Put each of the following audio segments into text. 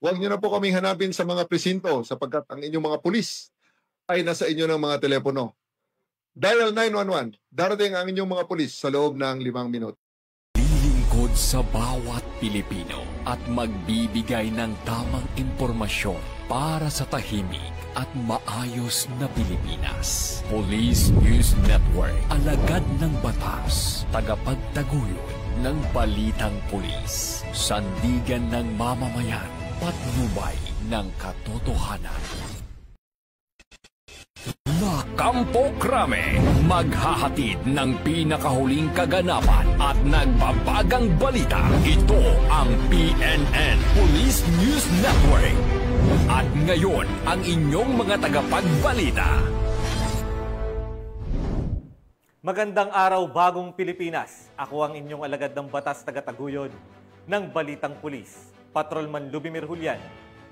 Huwag niyo na po kaming hanapin sa mga presinto sapagkat ang inyong mga pulis ay nasa inyo ng mga telepono. Dial 911. Darating ang inyong mga pulis sa loob ng 5 minuto. Lilingkod sa bawat Pilipino at magbibigay ng tamang impormasyon para sa tahimik at maayos na Pilipinas. Police News Network, alagad ng batas, tagapagtaguyod ng balitang pulis, sandigan ng mamamayan, patnubay ng katotohanan. Kampo Krame, maghahatid ng pinakahuling kaganapan at nagbabagang balita. Ito ang PNN Police News Network. At ngayon, ang inyong mga tagapagbalita. Magandang araw, bagong Pilipinas. Ako ang inyong alagad ng batas tagataguyod ng Balitang Pulis, Patrolman Lubimir Julian.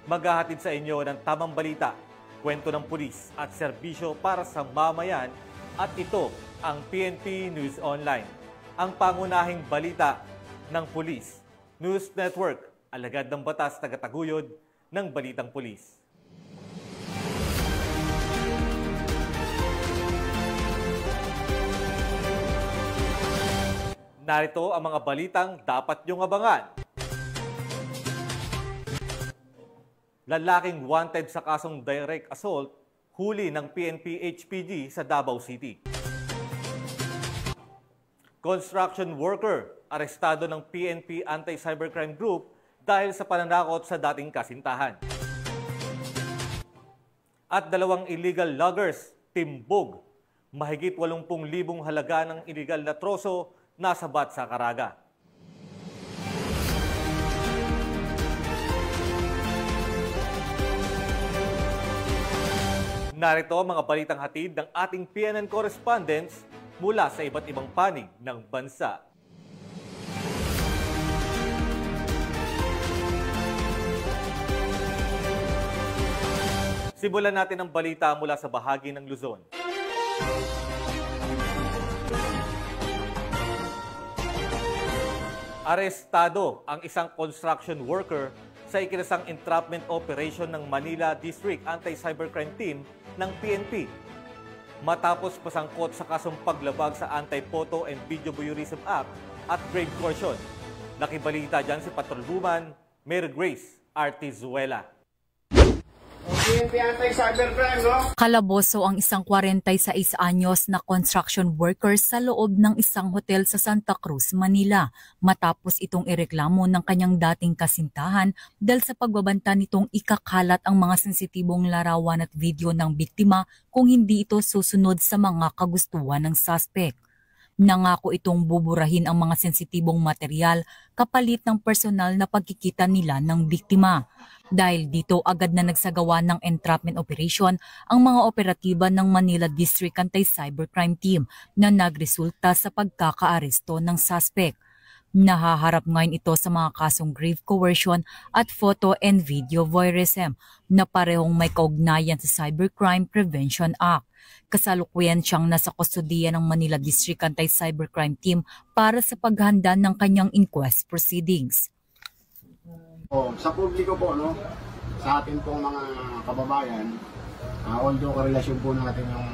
Maghahatid sa inyo ng tamang balita, kwento ng pulis at serbisyo para sa mamayan, at ito ang PNP News Online, ang pangunahing balita ng Police News Network, alagad ng batas tagataguyod ng Balitang Pulis. Narito ang mga balitang dapat niyong abangan. Lalaking wanted sa kasong direct assault, huli ng PNP HPG sa Davao City. Construction worker, arestado ng PNP Anti-Cybercrime Group dahil sa pananakot sa dating kasintahan. At 2 illegal loggers, timbog. Mahigit 80,000 halaga ng illegal na troso nasabat sa Caraga. Narito ang mga balitang hatid ng ating PNN correspondents mula sa iba't ibang panig ng bansa. Simulan natin ang balita mula sa bahagi ng Luzon. Arestado ang isang construction worker sa ikinasang entrapment operation ng Manila District Anti-Cybercrime Team ng PNP. Matapos pasangkot sa kasong paglabag sa Anti-Photo and Video Voyeurism Act at grave coercion. Nakibalita dyan si Patrolwoman Mary Grace Artizuela. PNP Anti-Cybercrime, no? Kalaboso ang isang 46 anyos na construction worker sa loob ng isang hotel sa Santa Cruz, Manila, matapos itong ireklamo ng kanyang dating kasintahan dahil sa pagbabanta nitong ikakalat ang mga sensitibong larawan at video ng biktima kung hindi ito susunod sa mga kagustuhan ng suspect. Nangako itong buburahin ang mga sensitibong material kapalit ng personal na pagkikita nila ng biktima. Dahil dito agad na nagsagawa ng entrapment operation ang mga operatiba ng Manila District Anti-Cybercrime Team na nagresulta sa pagkakaaresto ng suspect. Nahaharap ngayon ito sa mga kasong grave coercion at photo and video voyeurism na parehong may kaugnayan sa Cybercrime Prevention Act. Kasalukuyan siyang nasa kustodiya ng Manila District Anti-Cybercrime Team para sa paghanda ng kanyang inquest proceedings. Sa publiko po, no, sa atin pong mga kababayan, although karelasyon po natin yung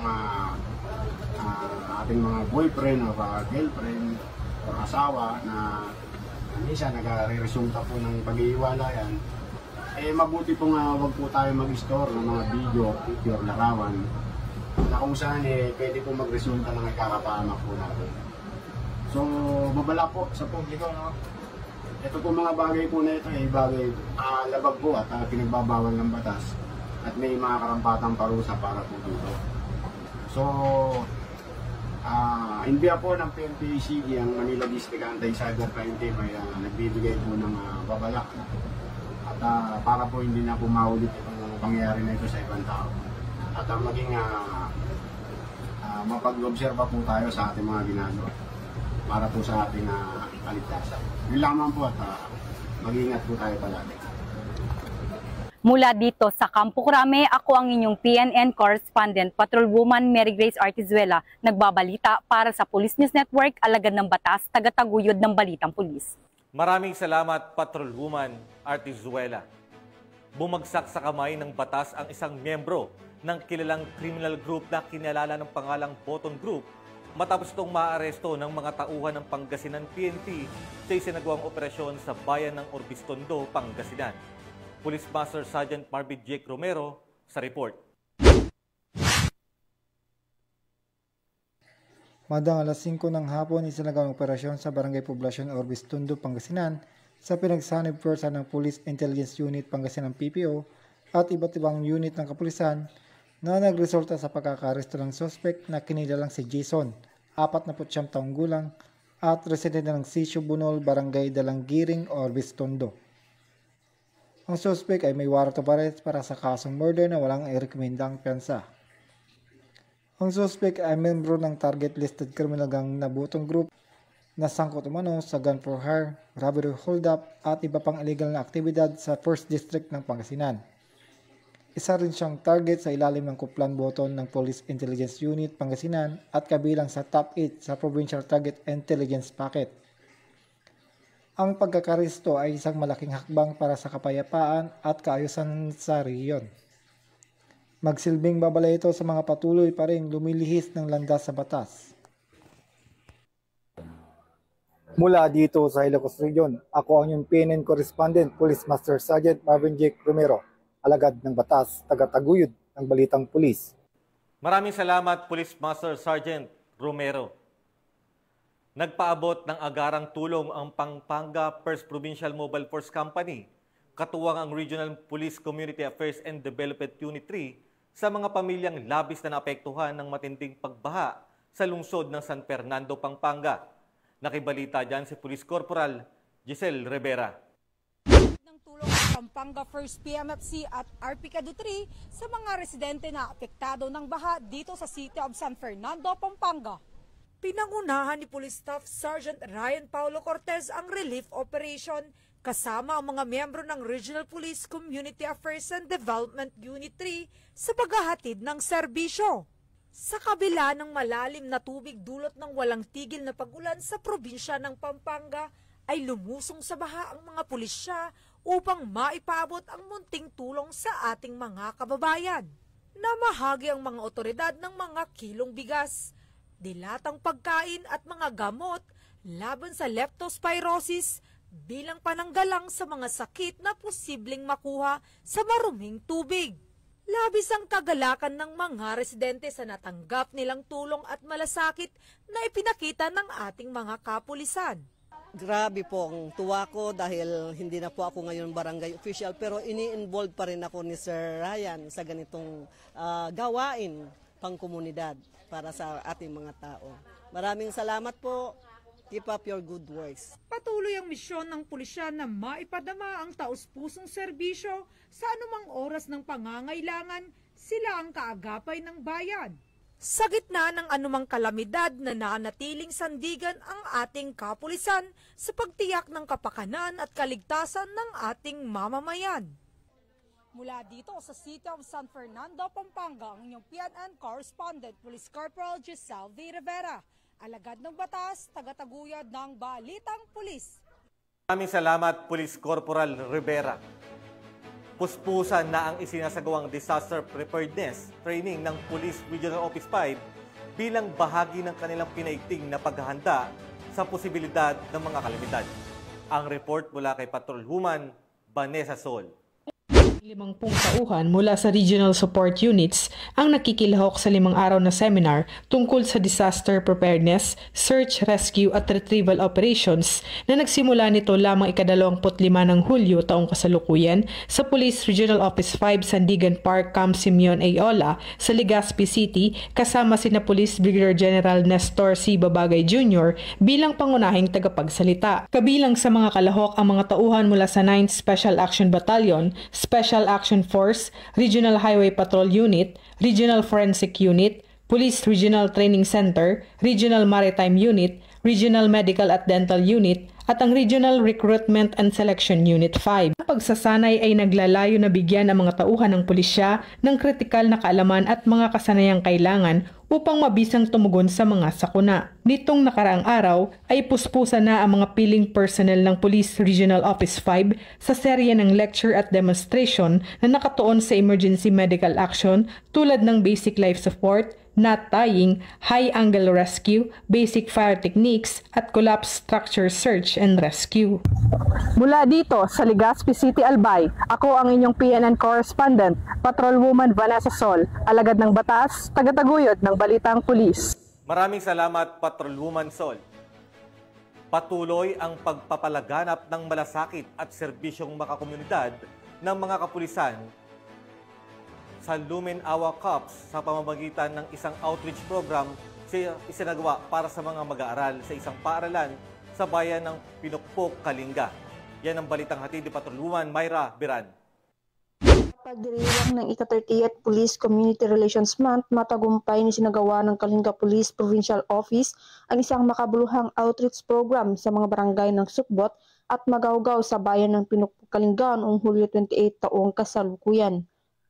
ating mga boyfriend o girlfriend o asawa na minsan nagre-resulta po ng pag-iiwalayan, mabuti po nga wag po tayo mag-store ng mga video, picture, larawan na kung saan pwede po mag-resulta ng ikakapahamak po natin. So, babala po sa publiko, no? Ito po mga bagay po na ito bagay labag po at pinagbabawal ng batas at may mga karampatang parusa para po dito. So, inbiya po ng PNP-ACG ang Manila District Anti-Cybercrime Team ay nagbibigay po ng babala at para po hindi na po maulit itong pangyayari na ito sa ibang tao at maging mapag-observa po tayo sa ating mga ginagawa para po sa ating kaligtasan. Yun lamang po at mag-ingat po tayo palagi. Mula dito sa Kampo Krame, ako ang inyong PNN correspondent, Patrolwoman Mary Grace Artizuela, nagbabalita para sa Police News Network, alagad ng batas, tagataguyod ng Balitang Pulis. Maraming salamat, Patrolwoman Artizuela. Bumagsak sa kamay ng batas ang isang miyembro ng kilalang criminal group na kinalala ng pangalang Boton Group matapos itong maaresto ng mga tauhan ng Pangasinan PNP sa isinagawang operasyon sa bayan ng Orbistondo, Pangasinan. Police Master Sergeant Marvin Jake Romero sa report. Madang alas 5 ng hapon, isinagawang operasyon sa Barangay Poblasyon Orbistondo, Pangasinan sa pinagsanib pwersa ng Police Intelligence Unit Pangasinan PPO at iba't ibang unit ng kapulisan na nagresulta sa pagkakaresto ng suspect na kinilalang si Jason, 49 taong gulang at residente ng Sitio Bunol, Barangay Dalanggiring, Orbistondo. Ang suspect ay may warrant of arrest para sa kasong murder na walang irekomendang piyansa. Ang suspect ay membro ng target listed criminal gang na Boton Group na sangkot umano sa gun for hire, robbery hold-up at iba pang illegal na aktibidad sa 1st District ng Pangasinan. Isa rin siyang target sa ilalim ng Kuplan Boton ng Police Intelligence Unit Pangasinan at kabilang sa top 8 sa Provincial Target Intelligence Packet. Ang pagkakaresto ay isang malaking hakbang para sa kapayapaan at kaayusan sa rehiyon. Magsilbing babala ito sa mga patuloy pa rin lumilihis ng landas sa batas. Mula dito sa Ilocos Region, ako ang inyong PNN Correspondent, Police Master Sergeant Marvin Jake Romero, alagad ng batas, taga-taguyod ng Balitang Pulis. Maraming salamat, Police Master Sergeant Romero. Nagpaabot ng agarang tulong ang Pampanga 1st Provincial Mobile Force Company, katuwang ang Regional Police Community Affairs and Development Unit 3 sa mga pamilyang labis na naapektuhan ng matinding pagbaha sa lungsod ng San Fernando, Pampanga. Nakibalita dyan si Police Corporal Giselle Rivera. Ng tulong ng Pampanga 1st PMFC at RPCADO 3 sa mga residente na apektado ng baha dito sa City of San Fernando, Pampanga. Pinangunahan ni Police Staff Sergeant Ryan Paulo Cortez ang relief operation kasama ang mga miyembro ng Regional Police Community Affairs and Development Unit 3 sa paghahatid ng serbisyo. Sa kabila ng malalim na tubig dulot ng walang tigil na pag-ulan sa probinsya ng Pampanga, ay lumusong sa baha ang mga pulisya upang maipabot ang munting tulong sa ating mga kababayan. Namahagi ang mga otoridad ng mga kilong bigas, dilatang pagkain at mga gamot laban sa leptospirosis bilang pananggalang sa mga sakit na posibleng makuha sa maruming tubig. Labis ang kagalakan ng mga residente sa natanggap nilang tulong at malasakit na ipinakita ng ating mga kapulisan. Grabe po ang tuwa ko dahil hindi na po ako ngayon barangay official pero ini-involve pa rin ako ni Sir Ryan sa ganitong gawain pang komunidad para sa ating mga tao. Maraming salamat po. Keep up your good works. Patuloy ang misyon ng pulisya na maipadama ang taus-pusong serbisyo sa anumang oras ng pangangailangan, sila ang kaagapay ng bayan. Sa gitna ng anumang kalamidad na nanatiling sandigan ang ating kapulisan sa pagtiyak ng kapakanan at kaligtasan ng ating mamamayan. Mula dito sa City of San Fernando, Pampanga, ang inyong PNN Correspondent, Police Corporal Giselle V. Rivera. Alagad ng batas, taga-taguyod ng Balitang Pulis. Maraming salamat, Police Corporal Rivera. Puspusan na ang isinasagawang disaster preparedness training ng Police Regional Office 5 bilang bahagi ng kanilang pinaigting na paghahanda sa posibilidad ng mga kalamidad. Ang report mula kay Patrolwoman Vanessa Sol. 50 tauhan mula sa Regional Support Units ang nakikilahok sa 5 araw na seminar tungkol sa disaster preparedness, search, rescue at retrieval operations na nagsimula nito lamang ika-25 ng Hulyo taong kasalukuyan sa Police Regional Office 5 Sandigan Park, Camp Simeon Ayola sa Legazpi City kasama sina Police Brigadier General Nestor C. Babagay Jr. bilang pangunahing tagapagsalita. Kabilang sa mga kalahok ang mga tauhan mula sa 9th Special Action Battalion, Special Action Force, Regional Highway Patrol Unit, Regional Forensic Unit, Police Regional Training Center, Regional Maritime Unit, Regional Medical at Dental Unit, at ang Regional Recruitment and Selection Unit 5. Ang pagsasanay ay naglalayo na bigyan ang mga tauhan ng pulisya ng kritikal na kaalaman at mga kasanayang kailangan upang mabisang tumugon sa mga sakuna. Nitong nakaraang araw ay puspusan na ang mga piling personnel ng Police Regional Office 5 sa serye ng lecture at demonstration na nakatuon sa emergency medical action tulad ng basic life support, knot tying, high-angle rescue, basic fire techniques, at collapse structure search and rescue. Mula dito sa Legazpi City, Albay, ako ang inyong PNN correspondent, Patrolwoman Vanessa Sol, alagad ng batas, tagataguyod ng Balitang Pulis. Maraming salamat, Patrolwoman Sol. Patuloy ang pagpapalaganap ng malasakit at serbisyong makakomunidad ng mga kapulisan sa Lumen Awa Cups sa pamamagitan ng isang outreach program isinagawa para sa mga mag-aaral sa isang paaralan sa bayan ng Pinukpok, Kalinga. Yan ang balitang hatid ni Patrolwoman Myra Biran. Pagdiriwang ng ika-30th Police Community Relations Month, matagumpay ni sinagawa ng Kalinga Police Provincial Office ang isang makabuluhang outreach program sa mga barangay ng Sukbot at Magawgaw sa bayan ng Pinukpok, Kalinga noong Hulyo 28 taong kasalukuyan.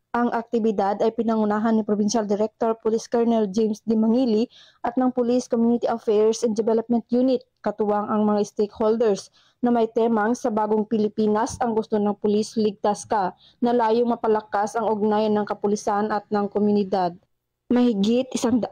Ang aktibidad ay pinangunahan ni Provincial Director Police Colonel James D. Mangili at ng Police Community Affairs and Development Unit, katuwang ang mga stakeholders na may temang sa bagong Pilipinas ang gusto ng pulis ligtas ka, na layong mapalakas ang ugnayan ng kapulisan at ng komunidad. Mahigit 155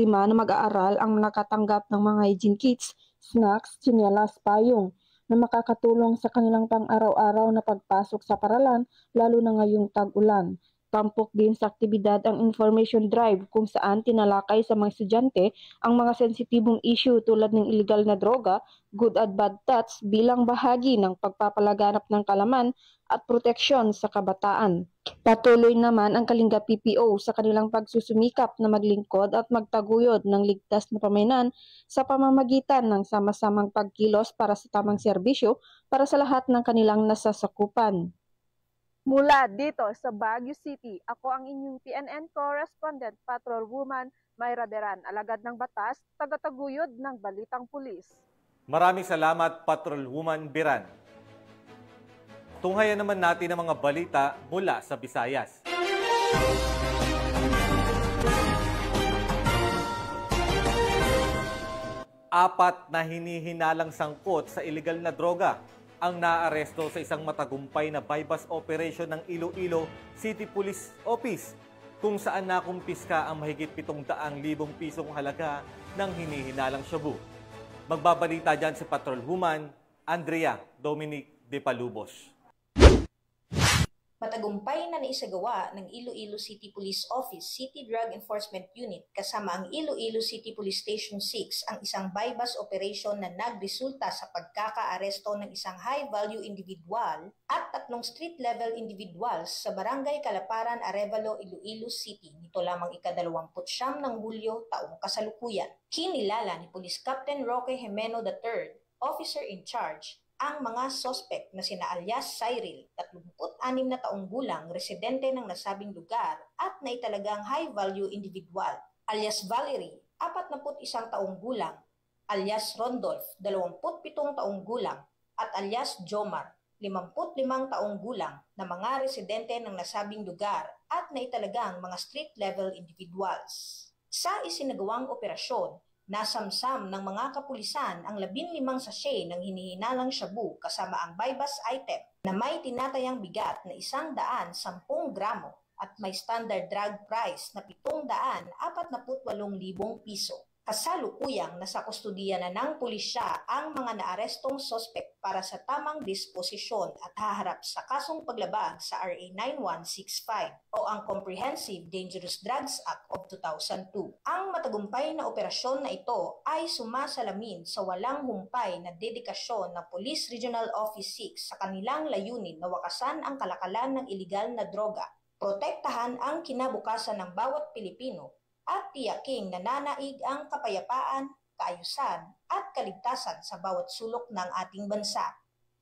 na mag-aaral ang nakatanggap ng mga hygiene kits, snacks, tsinelas, payong, na makakatulong sa kanilang pang-araw-araw na pagpasok sa paralan, lalo na ngayong tag-ulan. Tampok din sa aktibidad ang information drive kung saan tinalakay sa mga estudyante ang mga sensitibong issue tulad ng illegal na droga, good at bad touch bilang bahagi ng pagpapalaganap ng kalaman at proteksyon sa kabataan. Patuloy naman ang Kalinga PPO sa kanilang pagsusumikap na maglingkod at magtaguyod ng ligtas na pamayanan sa pamamagitan ng sama-samang pagkilos para sa tamang serbisyo para sa lahat ng kanilang nasasakupan. Mula dito sa Baguio City, ako ang inyong PNN correspondent, Patrolwoman Myra Biran, alagad ng batas, tagataguyod ng Balitang Pulis. Maraming salamat, Patrolwoman Biran. Tunghayan naman natin ang mga balita mula sa Visayas. Apat na hinihinalang sangkot sa iligal na droga ang naaresto sa isang matagumpay na bypass operation ng Iloilo City Police Office, kung saan nakumpiska ang mahigit 700,000 pisong halaga ng hinihinalang shabu. Magbabalita dyan si Patrolwoman Andrea Dominic de Palubos. Matagumpay na naisagawa ng Iloilo City Police Office City Drug Enforcement Unit kasama ang Iloilo City Police Station 6 ang isang bypass operation na nagresulta sa pagkakaaresto ng isang high-value individual at 3 street-level individuals sa Barangay Kalaparan, Arevalo, Iloilo City nito lamang ika-29 ng Hulyo taong kasalukuyan. Kinilala ni Police Captain Roque Jimeno III, Officer in Charge, ang mga sospek na sina alias Cyril, 36 na taong gulang, residente ng nasabing lugar at naitalagang high-value individual, alias Valerie, 41 taong gulang, alias Rondolph, 27 taong gulang, at alias Jomar, 55 taong gulang, na mga residente ng nasabing lugar at naitalagang mga street-level individuals. Sa isinagawang operasyon, nasamsam ng mga kapulisan ang 15 sachet ng hinihinalang shabu kasama ang bypass item na may tinatayang bigat na 110 gramo at may standard drug price na 748,000 piso. Kasalukuyang nasa kustudiya na ng pulisya ang mga naarestong sospek para sa tamang disposisyon at haharap sa kasong paglabag sa RA 9165 o ang Comprehensive Dangerous Drugs Act of 2002. Ang matagumpay na operasyon na ito ay sumasalamin sa walang humpay na dedikasyon ng Police Regional Office 6 sa kanilang layunin na wakasan ang kalakalan ng iligal na droga, protektahan ang kinabukasan ng bawat Pilipino, at tiyaking nananaig ang kapayapaan, kaayusan at kaligtasan sa bawat sulok ng ating bansa.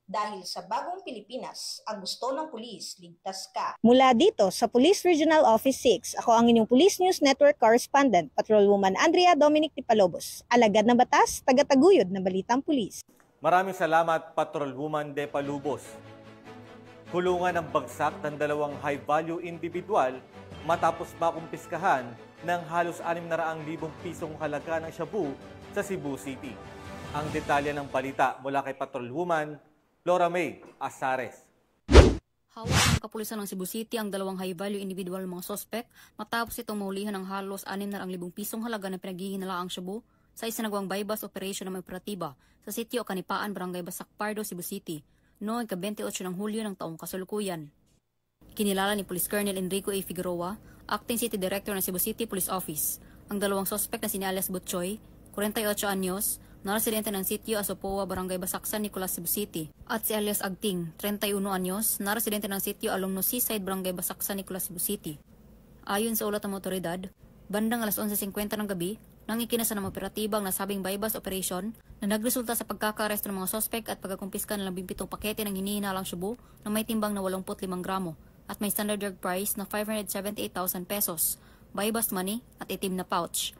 Dahil sa bagong Pilipinas, ang gusto ng pulis, ligtas ka. Mula dito sa Police Regional Office 6, ako ang inyong Police News Network Correspondent, Patrolwoman Andrea Dominic de Palubos, alagad ng batas, tagataguyod ng Balitang Pulis. Maraming salamat, Patrolwoman de Palubos. Kulungan ang bagsak ng 2 high-value individual matapos makumpiskahan ng halos 600,000 pisong halaga ng shabu sa Cebu City. Ang detalye ng balita mula kay Patrolwoman Flora May Azares. Hawak ng kapulisan ng Cebu City ang 2 high-value individual mga sospek matapos itong mahulihan ng halos 600,000 pisong halaga ng pinaghihinalaang shabu sa isinagawang bypass operation ng operatiba sa sitio Kanipaan, Barangay Basak Pardo, Cebu City noong ika-28 ng Hulyo ng taong kasalukuyan. Kinilala ni Police Colonel Enrico A. Figueroa, Acting City Director ng Cebu City Police Office, ang 2 sospek na sina alias Butchoy, 48 anyos, na residente ng sitio Asopoa, Barangay Basak, San Nicolas, Cebu City, at si alias Agting, 31 anyos, na residente ng sitio Alumno Seaside, Barangay Basak, San Nicolas, Cebu City. Ayon sa ulat ng otoridad, bandang alas 11:50 ng gabi, nang ikinasa ng operatiba ang nasabing bypass operation na nagresulta sa pagkaka-aresto ng mga sospek at pagkakumpiska ng 17 pakete ng hinihinalang shabu na may timbang na 85 gramo at may standard drug price na 578,000 pesos, bypass money at itim na pouch.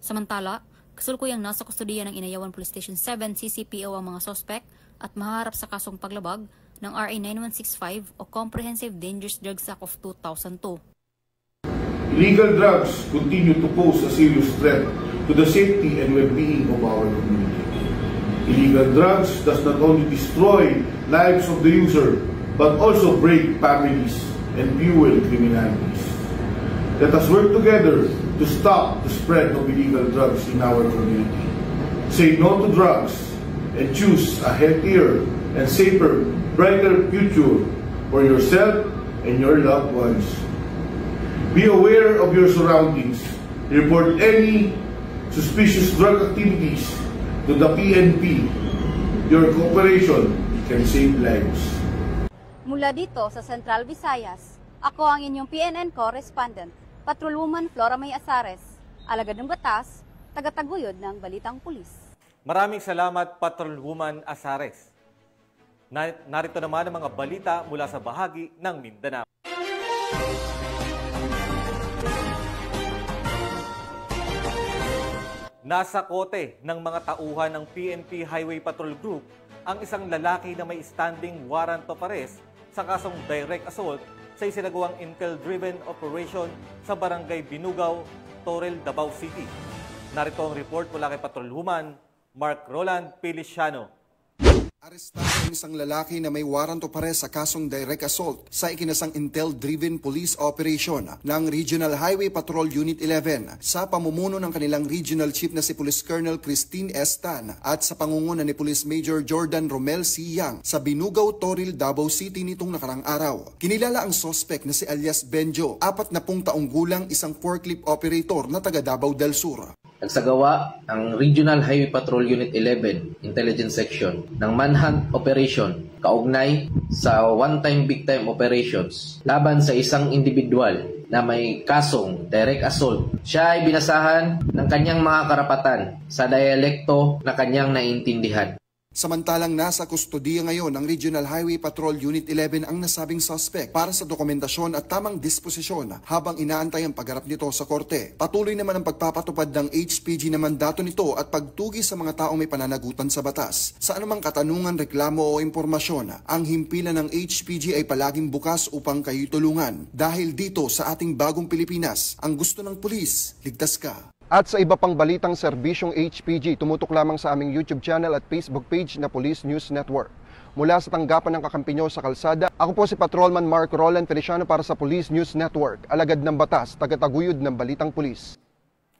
Samantala, kasulukuyang nasa kustudiya ng Inayawan Police Station 7 CCPO ang mga sospek at maharap sa kasong paglabag ng RA 9165 o Comprehensive Dangerous Drugs Act of 2002. Illegal drugs continue to pose a serious threat to the safety and well-being of our community. Illegal drugs does not only destroy lives of the user, but also break families and fuel criminalities. Let us work together to stop the spread of illegal drugs in our community. Say no to drugs and choose a healthier and safer, brighter future for yourself and your loved ones. Be aware of your surroundings. Report any suspicious drug activities to the PNP. Your cooperation can save lives. Mula dito sa Central Visayas, ako ang inyong PNN correspondent, Patrolwoman Flora May Azares, alagad ng batas, tagataguyod ng Balitang Pulis. Maraming salamat, Patrolwoman Azares. Narito naman ang mga balita mula sa bahagi ng Mindanao. Nasa kote ng mga tauhan ng PNP Highway Patrol Group ang isang lalaki na may standing warrant of arrest sa kasong direct assault sa isinagawang intel-driven operation sa Barangay Binugaw, Toril, Davao City. Narito ang report mula kay Patrolwoman Mark Roland Feliciano. Arestado ang isang lalaki na may warrant of arrest sa kasong direct assault sa ikinasang intel-driven police operation ng Regional Highway Patrol Unit 11 sa pamumuno ng kanilang regional chief na si Police Colonel Christine S. Tan at sa pangunguna ni Police Major Jordan Romel C. Yang sa Binugaw, Toril, Davao City nitong nakarang araw. Kinilala ang suspect na si alias Benjo, 40 taong gulang, isang forklift operator na taga Davao del Sur. Nagsagawa ang Regional Highway Patrol Unit 11 Intelligence Section ng manhunt operation kaugnay sa one-time big-time operations laban sa isang individual na may kasong direct assault. Siya ay binasahan ng kanyang mga karapatan sa dialekto na kanyang naiintindihan. Samantalang nasa kustodiya ngayon ng Regional Highway Patrol Unit 11 ang nasabing suspect para sa dokumentasyon at tamang disposisyon habang inaantay ang pagharap nito sa korte. Patuloy naman ang pagpapatupad ng HPG na mandato nito at pagtugi sa mga taong may pananagutan sa batas. Sa anumang katanungan, reklamo o impormasyon, ang himpilan ng HPG ay palaging bukas upang kayo tulungan. Dahil dito sa ating bagong Pilipinas, ang gusto ng pulis, ligtas ka. At sa iba pang balitang serbisyong HPG, tumutok lamang sa aming YouTube channel at Facebook page na Police News Network. Mula sa tanggapan ng kakampi nyo sa kalsada, ako po si Patrolman Mark Roland Feliciano para sa Police News Network, alagad ng batas, tagataguyod ng Balitang Pulis.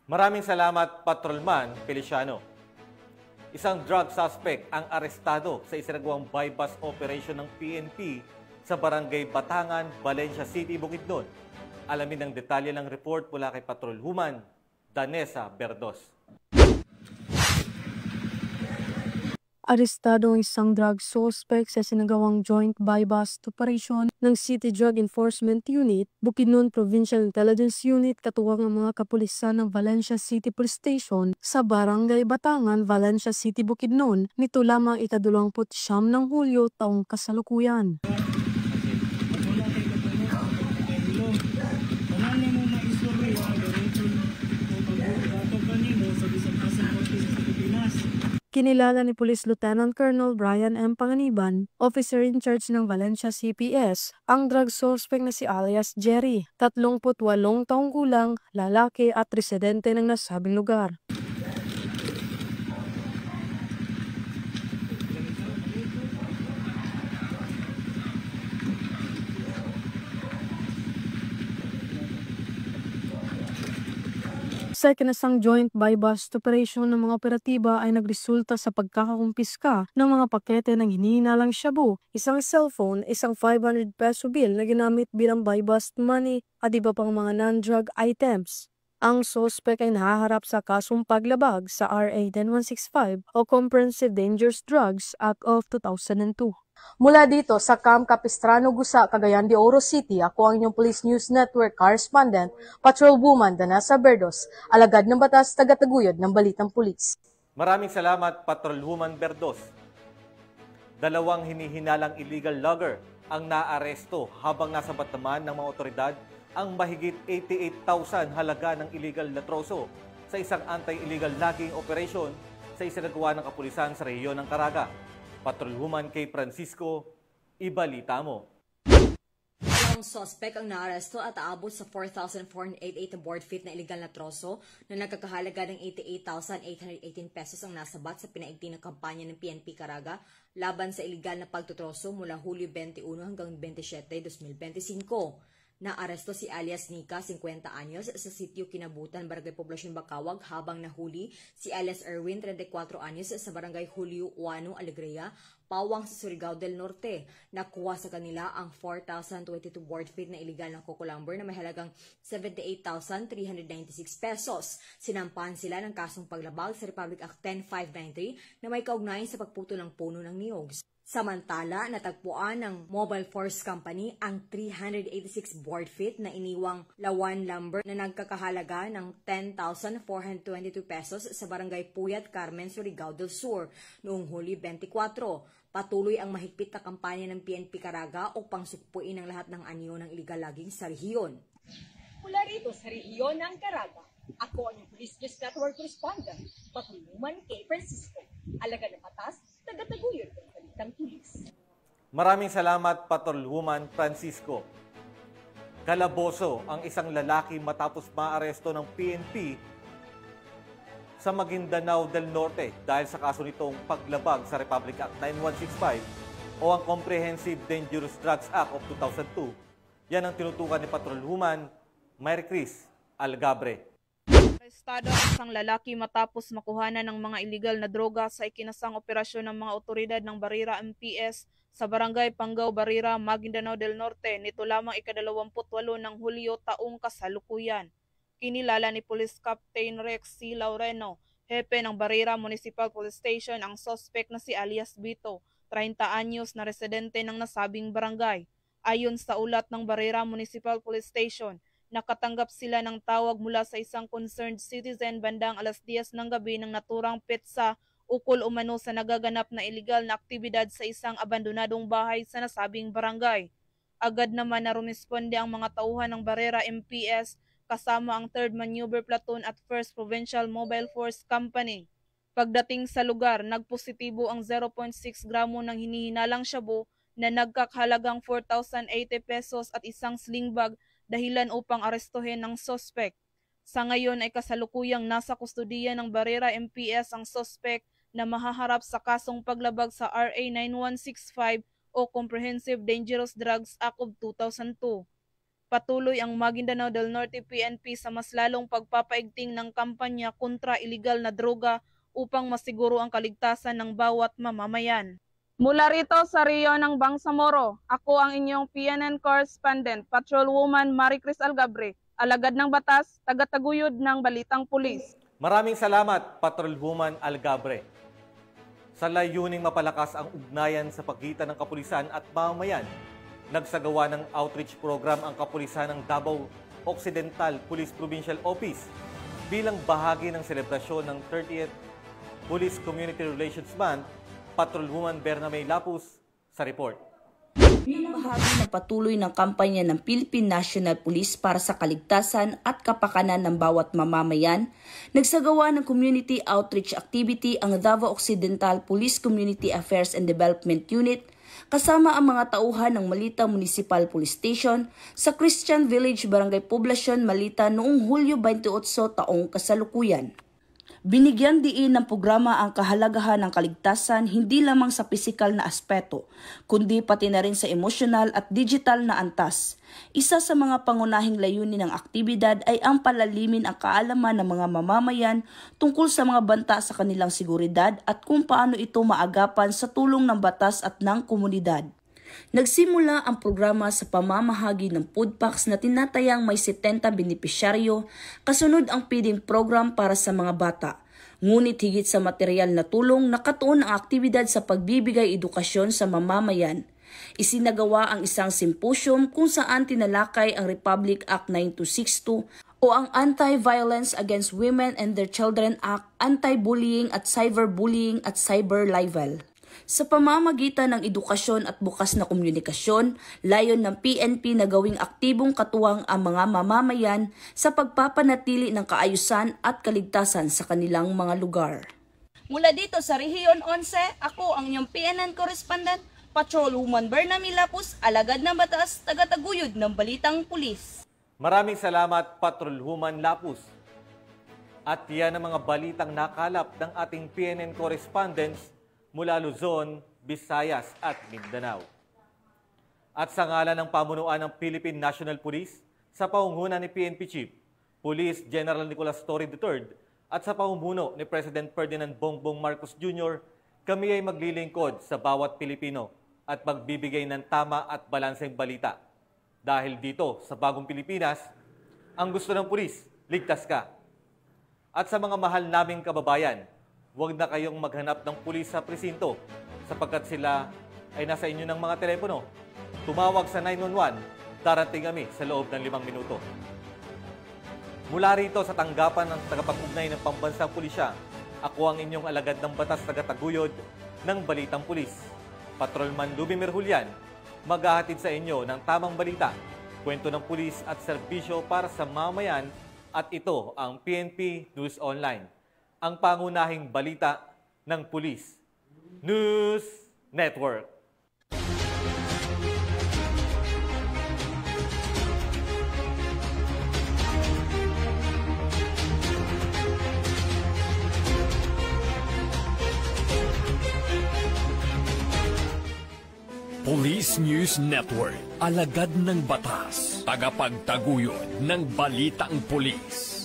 Maraming salamat, Patrolman Feliciano. Isang drug suspect ang arestado sa isinagawang bypass operation ng PNP sa Barangay Batangan, Valencia City, Bukidnon. Alamin ang detalye ng report mula kay Patrolwoman Danessa Berdos. Arestado ang isang drug suspect sa sinagawang joint bypass operation ng City Drug Enforcement Unit, Bukidnon Provincial Intelligence Unit katuwang ang mga kapulisan ng Valencia City Police Station sa Barangay Batangan, Valencia City, Bukidnon, nito lamang ika-29 ng Hulyo taong kasalukuyan. Kinilala ni Police Lieutenant Colonel Brian M. Panganiban, officer in charge ng Valencia CPS, ang drug suspect na si alias Jerry, 38 taong gulang, lalaki at residente ng nasabing lugar. Sa ikinasang joint buy-bust operation ng mga operatiba ay nagresulta sa pagkakakumpiska ng mga pakete ng hinihinalang shabu, isang cellphone, isang 500 peso bill na ginamit bilang buy-bust money at iba pang mga non-drug items. Ang suspect ay nahaharap sa kasong paglabag sa RA 10165 o Comprehensive Dangerous Drugs Act of 2002. Mula dito sa Camp Capistrano, Gusa, Cagayan de Oro City, ako ang inyong Police News Network correspondent, Patrolwoman Danasa Berdos, alagad ng batas, tagataguyod ng Balitang Pulis. Maraming salamat, Patrolwoman Berdos. 2 hinihinalang illegal logger ang naaresto habang nasa bataman ng mga otoridad ang mahigit 88,000 halaga ng illegal na troso sa isang anti-illegal logging operation sa isinagawa ng kapulisan sa rehiyon ng Caraga. Patrolwoman kay Francisco, ibalita mo. Dalawang suspect ang naaresto at aabot sa 4,488 board feet na illegal na troso na nagkakahalaga ng 88,818 pesos ang nasabat sa pinaigting na kampanya ng PNP Caraga laban sa illegal na pagtutroso mula Hulyo 21 hanggang 27, 2025. Naaresto si alias Nika, 50 anyos, sa sitio Kinabutan, Barangay Poblasyon Bacawag, habang nahuli si alias Erwin, 34 anyos, sa Barangay Julio 1, Alegria, Pawang sa Surigao del Norte. Nakuha sa kanila ang 4,022 board feet na illegal na coco lumber na may halagang 78,396 pesos. Sinampahan sila ng kasong paglabag sa Republic Act 10593 na may kaugnayan sa pagputo ng puno ng niyog. Samantala, natagpuan ng Mobile Force Company ang 386 board feet na iniwang lawan lumber na nagkakahalaga ng 10,422 pesos sa Barangay Puyat, Carmen, Surigao del Sur noong Hulyo 24. Patuloy ang mahigpit na kampanya ng PNP Caraga upang sukpuin ang lahat ng anyo ng illegal logging sa rehiyon. Mula rito sa rehiyon ng Caraga, ako ang Police News Network correspondent, Patrolwoman kay Francisco, alagad ng batas, tagataguyod ng Balitang Pulis. Maraming salamat, Patrolwoman Francisco. Kalaboso ang isang lalaki matapos maaresto ng PNP sa Maguindanao del Norte dahil sa kaso nitong paglabag sa Republic Act 9165 o ang Comprehensive Dangerous Drugs Act of 2002. Yan ang tinutukan ni Patrolwoman Mary Chris Algabre. Arestado ang isang lalaki matapos makuhanan ng mga illegal na droga sa ikinasang operasyon ng mga otoridad ng Barira MPS sa Barangay Pangaw, Barira, Maguindanao del Norte nito lamang ika-28 ng Hulyo taong kasalukuyan. Kinilala ni Police Captain Rex C. Laureno, hepe ng Barira Municipal Police Station, ang suspect na si alias Bito, 30 anyos na residente ng nasabing barangay. Ayon sa ulat ng Barira Municipal Police Station, nakatanggap sila ng tawag mula sa isang concerned citizen bandang alas 10 ng gabi ng naturang petsa ukol umano sa nagaganap na iligal na aktibidad sa isang abandonadong bahay sa nasabing barangay. Agad naman na rumisponde ang mga tauhan ng Barera MPS kasama ang 3rd Maneuver Platoon at 1st Provincial Mobile Force Company. Pagdating sa lugar, nagpositibo ang 0.6 gramo ng hinihinalang shabu na nagkakahalagang 4,080 pesos at isang sling bag dahilan upang arestuhin ng suspect. Sa ngayon ay kasalukuyang nasa kustudiya ng Barera MPS ang suspect na mahaharap sa kasong paglabag sa RA 9165 o Comprehensive Dangerous Drugs Act of 2002. Patuloy ang Maguindanao del Norte PNP sa mas lalong pagpapaigting ng kampanya kontra iligal na droga upang masiguro ang kaligtasan ng bawat mamamayan. Mula rito sa rehiyon ng Bangsamoro, ako ang inyong PNN correspondent, Patrolwoman Mary Chris Algabre, alagad ng batas, tagataguyod ng Balitang Pulis. Maraming salamat, Patrolwoman Algabre. Sa layuning mapalakas ang ugnayan sa pagitan ng kapulisan at mamamayan, nagsagawa ng outreach program ang kapulisan ng Davao Occidental Police Provincial Office bilang bahagi ng selebrasyon ng 30th Police Community Relations Month. Patrolwoman Bernamay Lapus sa report. Bahagi ng patuloy ng kampanya ng Philippine National Police para sa kaligtasan at kapakanan ng bawat mamamayan, nagsagawa ng community outreach activity ang Davao Occidental Police Community Affairs and Development Unit kasama ang mga tauhan ng Malita Municipal Police Station sa Christian Village, Barangay Poblacion, Malita noong Hulyo 28 taong kasalukuyan. Binigyan diin ng programa ang kahalagahan ng kaligtasan hindi lamang sa pisikal na aspeto, kundi pati na rin sa emosyonal at digital na antas. Isa sa mga pangunahing layunin ng aktibidad ay ang palalimin ang kaalaman ng mga mamamayan tungkol sa mga banta sa kanilang seguridad at kung paano ito maagapan sa tulong ng batas at ng komunidad. Nagsimula ang programa sa pamamahagi ng food packs na tinatayang may 70 benepisyaryo, kasunod ang feeding program para sa mga bata. Ngunit higit sa material na tulong, nakatuon ang aktibidad sa pagbibigay edukasyon sa mamamayan. Isinagawa ang isang symposium kung saan tinalakay ang Republic Act 9262 o ang Anti-Violence Against Women and Their Children Act, Anti-Bullying at Cyberbullying at Cyber Libel. Sa pamamagitan ng edukasyon at bukas na komunikasyon, layon ng PNP na gawing aktibong katuwang ang mga mamamayan sa pagpapanatili ng kaayusan at kaligtasan sa kanilang mga lugar. Mula dito sa Rehiyon 11, ako ang inyong PNN correspondent, Patrolwoman Bernami Lapus, alagad ng batas, tagataguyod ng Balitang Pulis. Maraming salamat, Patrolwoman Lapus. At yan ang mga balitang nakalap ng ating PNN correspondents mula Luzon, Visayas at Mindanao. At sa ngalan ng pamunuan ng Philippine National Police, sa pangunguna ni PNP Chief, Police General Nicolas Torre III at sa pamumuno ni President Ferdinand Bongbong Marcos Jr., kami ay maglilingkod sa bawat Pilipino at magbibigay ng tama at balanseng balita. Dahil dito sa bagong Pilipinas, ang gusto ng pulis, ligtas ka. At sa mga mahal naming kababayan, huwag na kayong maghanap ng pulis sa presinto sapagkat sila ay nasa inyo ng mga telepono. Tumawag sa 911, darating kami sa loob ng 5 minuto. Mula rito sa tanggapan ng tagapag-ugnay ng Pambansang Pulisya, ako ang inyong alagad ng batas tagataguyod ng Balitang Pulis. Patrolman Lubimir Julian, maghahatid sa inyo ng tamang balita, kwento ng pulis at serbisyo para sa mamayan at ito ang PNP News Online, ang pangunahing balita ng Pulis News Network. Police News Network, alagad ng batas, tagapagtaguyod ng Balitang Pulis.